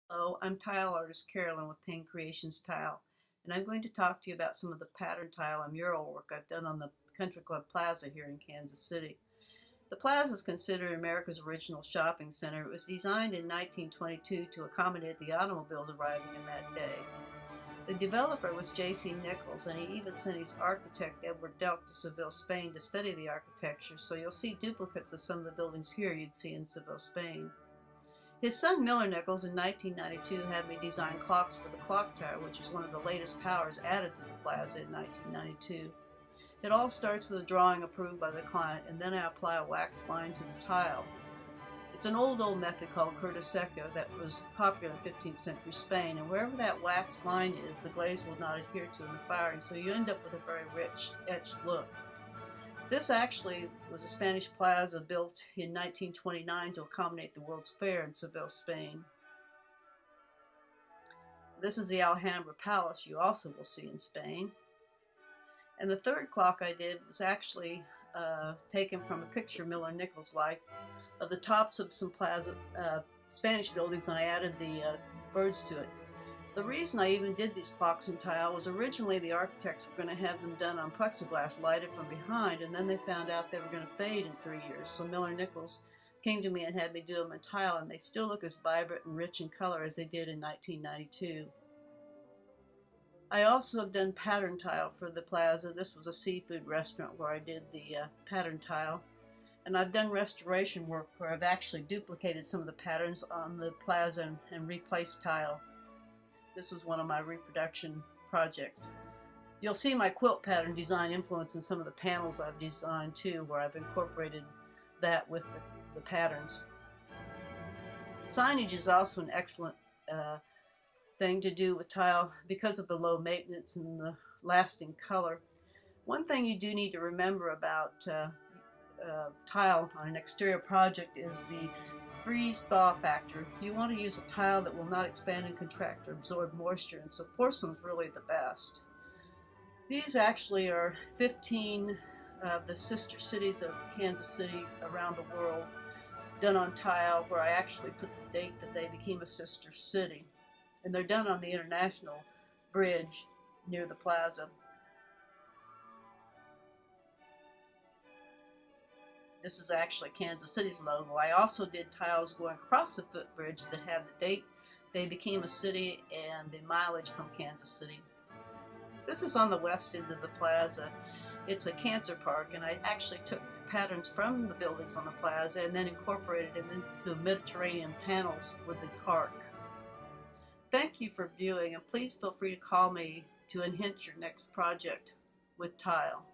Hello, I'm tile artist Carolyn with Payne Creations Tile, and I'm going to talk to you about some of the pattern tile and mural work I've done on the Country Club Plaza here in Kansas City. The plaza is considered America's original shopping center. It was designed in 1922 to accommodate the automobiles arriving in that day. The developer was J.C. Nichols, and he even sent his architect Edward Delk to Seville, Spain to study the architecture, so you'll see duplicates of some of the buildings here you'd see in Seville, Spain. His son Miller Nichols in 1992 had me design clocks for the clock tower, which is one of the latest towers added to the plaza in 1992. It all starts with a drawing approved by the client, and then I apply a wax line to the tile. It's an old method called curta seca that was popular in 15th century Spain, and wherever that wax line is, the glaze will not adhere to in the firing, so you end up with a very rich, etched look. This actually was a Spanish plaza built in 1929 to accommodate the World's Fair in Seville, Spain. This is the Alhambra Palace you also will see in Spain. And the third clock I did was actually taken from a picture Miller Nichols liked of the tops of some Spanish buildings, and I added the birds to it. The reason I even did these clocks in tile was originally the architects were going to have them done on plexiglass lighted from behind, and then they found out they were going to fade in 3 years. So Miller Nichols came to me and had me do them in tile, and they still look as vibrant and rich in color as they did in 1992. I also have done pattern tile for the plaza. This was a seafood restaurant where I did the pattern tile. And I've done restoration work where I've actually duplicated some of the patterns on the plaza and replaced tile. This was one of my reproduction projects. You'll see my quilt pattern design influence in some of the panels I've designed too, where I've incorporated that with the patterns. Signage is also an excellent thing to do with tile because of the low maintenance and the lasting color. One thing you do need to remember about tile on an exterior project is the freeze-thaw factor. You want to use a tile that will not expand and contract or absorb moisture, and so porcelain's really the best. These actually are 15 of the sister cities of Kansas City around the world, done on tile, where I actually put the date that they became a sister city. And they're done on the International Bridge near the plaza. This is actually Kansas City's logo. I also did tiles going across the footbridge that had the date they became a city and the mileage from Kansas City. This is on the west end of the plaza. It's a cancer park, and I actually took patterns from the buildings on the plaza and then incorporated them into Mediterranean panels with the park. Thank you for viewing, and please feel free to call me to enhance your next project with tile.